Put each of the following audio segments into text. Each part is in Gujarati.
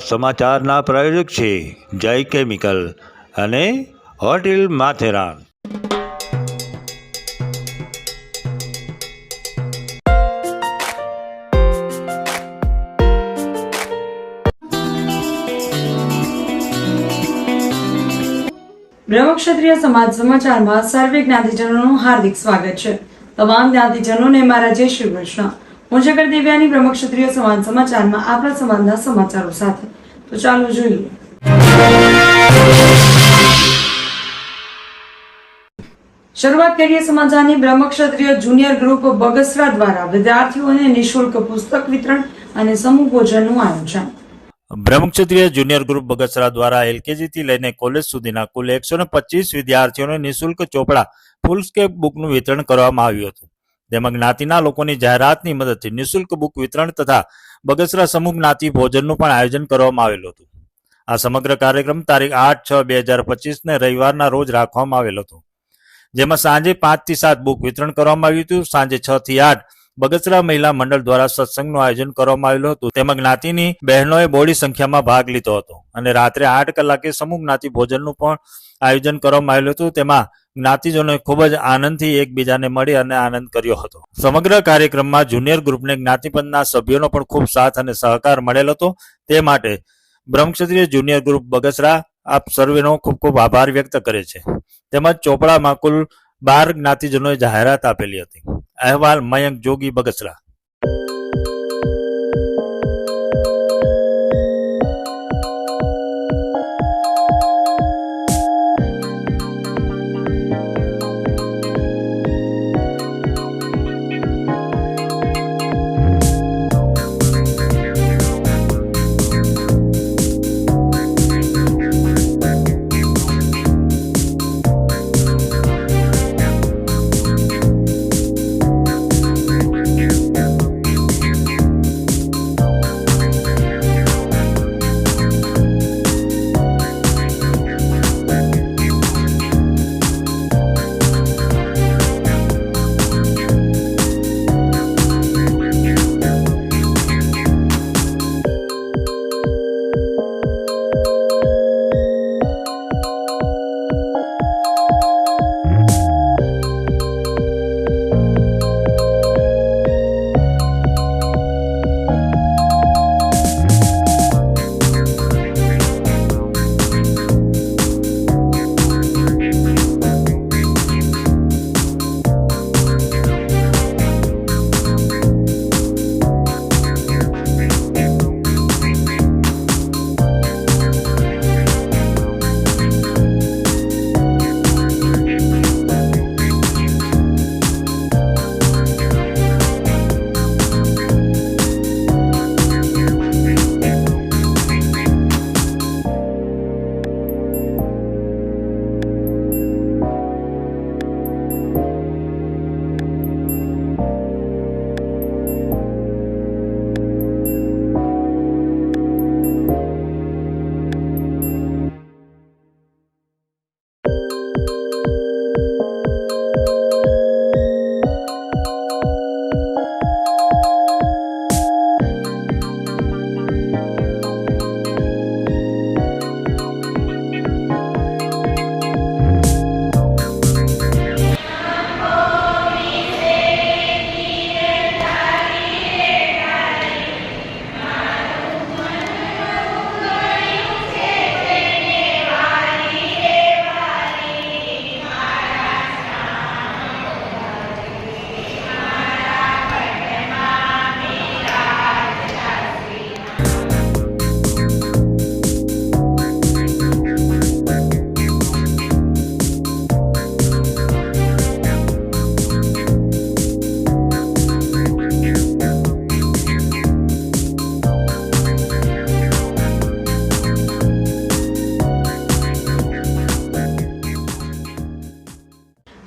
સમાચારના પ્રાયોજક છે જય કેમિકલ અને હોટેલ માથેરાન. બ્રહ્મક્ષત્રિય સમાજ સમાચારમાં સર્વે જ્ઞાતિજનોનું હાર્દિક સ્વાગત છે. તમામ જ્ઞાતિજનોને મારા જય શ્રી કૃષ્ણ. હું જગર દેવ્યાની બ્રહ્મક્ષત્રિય સમાજ સમાચારમાં આપણા સમાજના સમાચારો સાથે. તો ચાલો જોઈએ. શરૂઆત કરીએ સમાચારની. બ્રહ્મક્ષત્રિય જુનિયર ગ્રુપ બગસરા દ્વારા વિદ્યાર્થીઓને નિઃશુલ્ક પુસ્તક વિતરણ અને સમૂહ ભોજનનું આયોજન. બ્રહ્મક્ષત્રિય જુનિયર ગ્રુપ બગસરા દ્વારા એલકેજી થી લઈને કોલેજ સુધીના કુલ 125 વિદ્યાર્થીઓને નિઃશુલ્ક ચોપડા ફૂલસ્કેપ બુકનું વિતરણ કરવામાં આવ્યું હતું. તેમાં જ્ઞાતિના લોકોની જાહેરાતની મદદથી નિઃશુલ્ક બુક વિતરણ તથા બગસરા સમૂહ જ્ઞાતિ ભોજનનું પણ આયોજન કરવામાં આવેલું હતું. આ સમગ્ર કાર્યક્રમ તારીખ 8/6/2025 રવિવારના રોજ રાખવામાં આવેલો હતો, જેમાં સાંજે 5 થી 7 બુક વિતરણ કરવામાં આવ્યું હતું. સાંજે 6 થી 8 બગસરા મહિલા મંડળ દ્વારા સત્સંગનું આયોજન કરવામાં આવેલું હતું. તેમાં જ્ઞાતિની બહેનોએ બોડી સંખ્યામાં ભાગ લીધો હતો અને રાત્રે 8 કલાકે સમૂહ જ્ઞાતિ ભોજનનું પણ આયોજન કરવામાં આવેલું હતું. તેમાં જ્ઞાતિજનોએ ખૂબ જ આનંદથી એકબીજાને મળી અને આનંદ કર્યો હતો. સમગ્ર કાર્યક્રમમાં જુનિયર ગ્રુપને જ્ઞાતિપંથના સભ્યોનો પણ ખૂબ સાથ અને સહકાર મળેલો હતો. તે માટે બ્રહ્મક્ષત્રિય જુનિયર ગ્રુપ બગસરા આપ સર્વેનો ખૂબ ખૂબ આભાર વ્યક્ત કરે છે. તેમજ ચોપડામાં કુલ 12 જ્ઞાતિજનોએ જાહેરાત આપેલી હતી. અહેવાલ મયંક જોગી, બગસરા.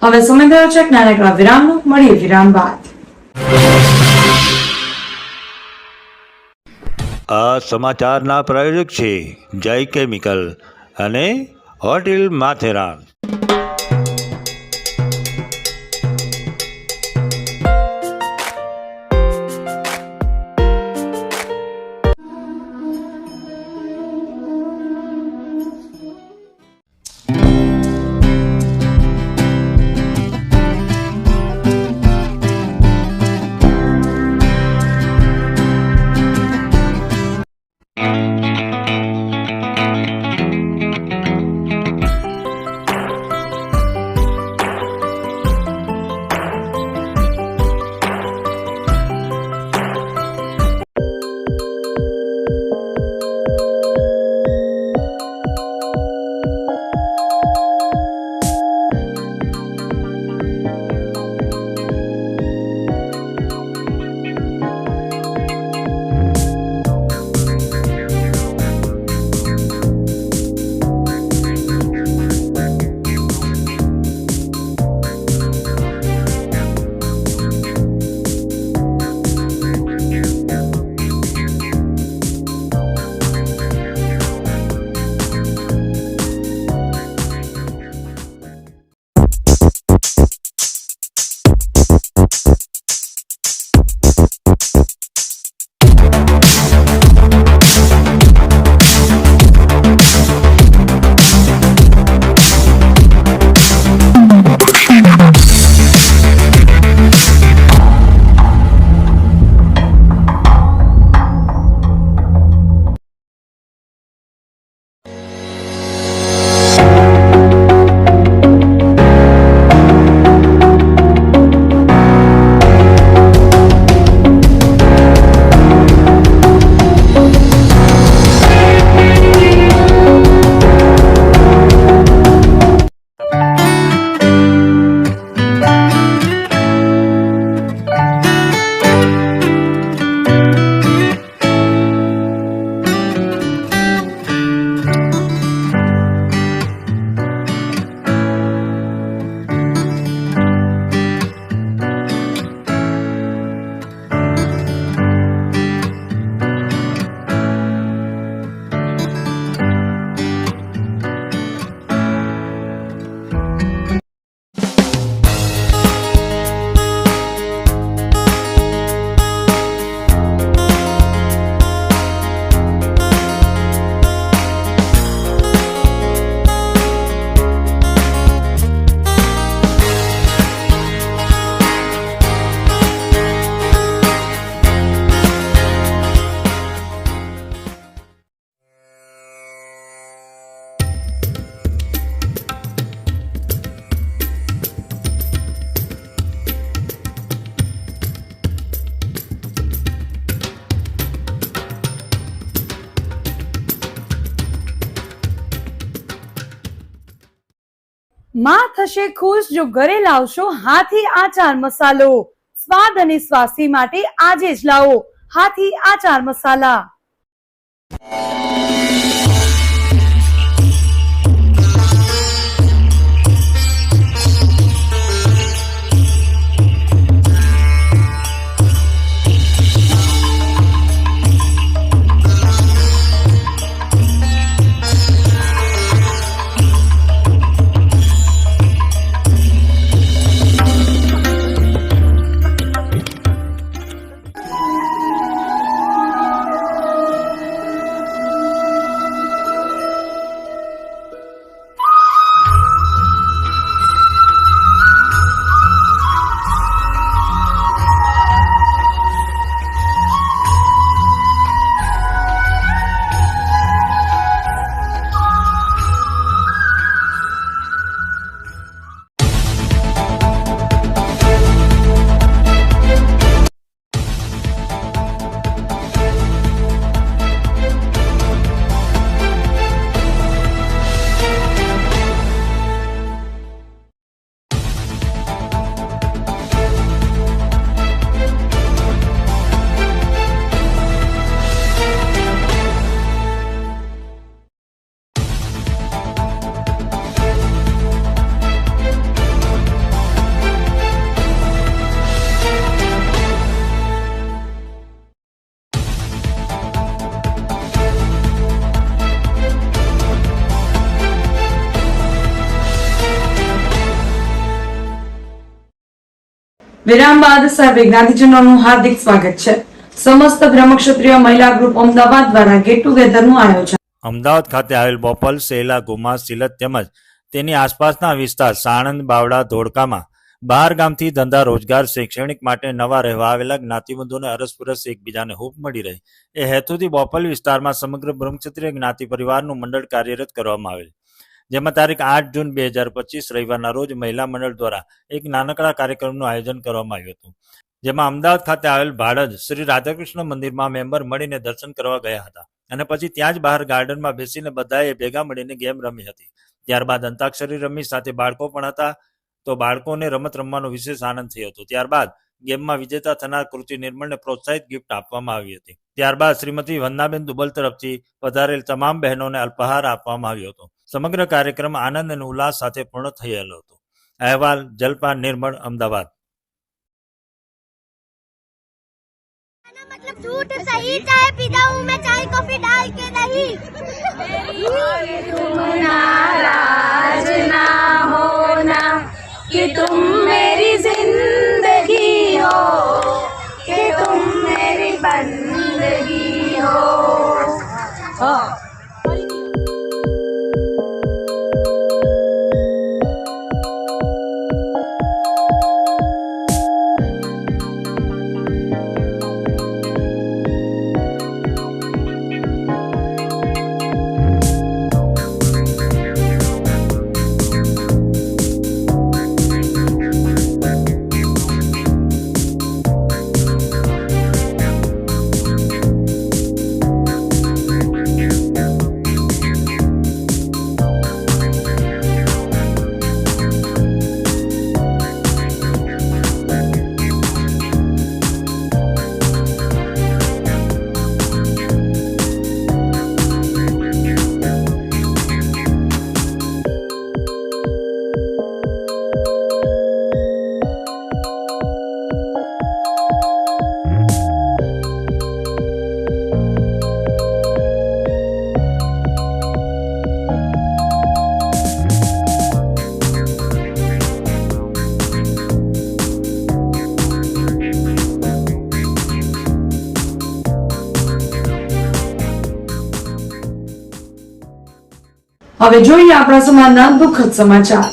હવે સમય થયો છે નાનકડા વિરામનો. મળીએ વિરામ બાદ. આ સમાચારના પ્રાયોજક છે જય કેમિકલ અને હોટેલ માથેરાન. માં થશે ખુશ જો ઘરે લાવશો હાથી આચાર મસાલો. સ્વાદ અને સ્વાસ્થ્ય માટે આજે જ લાવો હાથી આચાર મસાલા. વિરામ બાદ સર્વે જ્ઞાતિજનોનું હાર્દિક સ્વાગત છે. સમસ્ત બ્રહ્મક્ષત્રિય મહિલા ગ્રુપ અમદાવાદ દ્વારા ગેટ ટુગેધરનું આયોજન. અમદાવાદ ખાતે આવેલ બોપલ, સેલા, ગુમા, સિલત તેમજ તેની આસપાસના વિસ્તાર સાણંદ, બાવડા, ધોળકામાં બહાર ગામથી ધંધા, રોજગાર, શૈક્ષણિક માટે નવા રહેવા આવેલા જ્ઞાતિબંધુઓને અરસપરસ એકબીજાને હૂંફ મળી રહે એ હેતુથી બોપલ વિસ્તારમાં સમગ્ર બ્રહ્મક્ષત્રિય જ્ઞાતિ પરિવારનું મંડળ કાર્યરત કરવામાં આવેલ, જેમાં તારીખ 8 જૂન 2025 રવિવારના રોજ મહિલા મંડળ દ્વારા એક નાનકડા કાર્યક્રમનું આયોજન કરવામાં આવ્યું હતું, જેમાં અમદાવાદ ખાતે આવેલ ભાડજ શ્રી રાધાકૃષ્ણ મંદિરમાં મેમ્બર મળીને દર્શન કરવા ગયા હતા અને પછી ત્યાં જ બહાર ગાર્ડનમાં બેસીને બધાએ ભેગા મળીને ગેમ રમી હતી. ત્યારબાદ અંતાક્ષરી રમી, સાથે બાળકો પણ હતા તો બાળકોને રમત રમવાનો વિશેષ આનંદ થયો હતો. ત્યારબાદ ગેમમાં વિજેતા થનાર કૃતિ નિર્મળને પ્રોત્સાહિત ગિફ્ટ આપવામાં આવી હતી. ત્યારબાદ શ્રીમતી વંદનાબેન દુબલ તરફથી પધારેલ તમામ બહેનોને અલ્પાહાર આપવામાં આવ્યો હતો. સમગ્ર કાર્યક્રમ આનંદ અને ઉલ્લાસ સાથે પૂર્ણ થયેલો હતો. અહેવાલ જલપાન નિર્મળ, અમદાવાદ. मतलब झूठ सही चाय पीता हूँ मैं चाय कॉफी डाल के नहीं तुम नाराज ना होना कि तुम मेरी जिंदगी हो कि तुम मेरी बंदगी हो. હવે જોઈએ આપણા સમાજના દુઃખદ સમાચાર.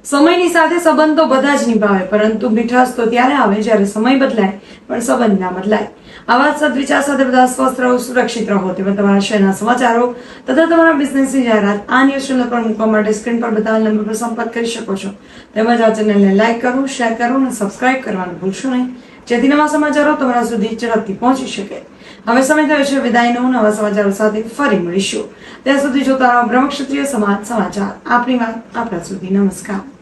સમયની સાથે સંબંધ તો બધા જ નિભાવે, પરંતુ મીઠાશ તો ત્યારે આવે જ્યારે સમય બદલાય પણ સંબંધ ના બદલાય. આવા સદવિચાર સાથે બધા સ્વસ્થ રહો, સુરક્ષિત રહો. તેમજ તમારા શહેરના સમાચારો તથા તમારા બિઝનેસની જાહેરાત આ ન્યૂઝ ચેનલ પર મૂકવા માટે સ્ક્રીન પર બતાવેલ નંબર પર સંપર્ક કરી શકો છો. તેમજ આ ચેનલને લાઈક કરો, શેર કરો અને સબસ્ક્રાઇબ કરવાનું ભૂલશો નહીં, જેથી નવા સમાચારો તમારા સુધી ઝડપથી પહોંચી શકે. હવે સમય થયો છે વિદાયનો. નવા સમાચારો સાથે ફરી મળીશું. ત્યાં સુધી જોતા રહો બ્રહ્મક્ષત્રિય સમાજ સમાચાર. આપણી વાત આપણા સુધી. નમસ્કાર.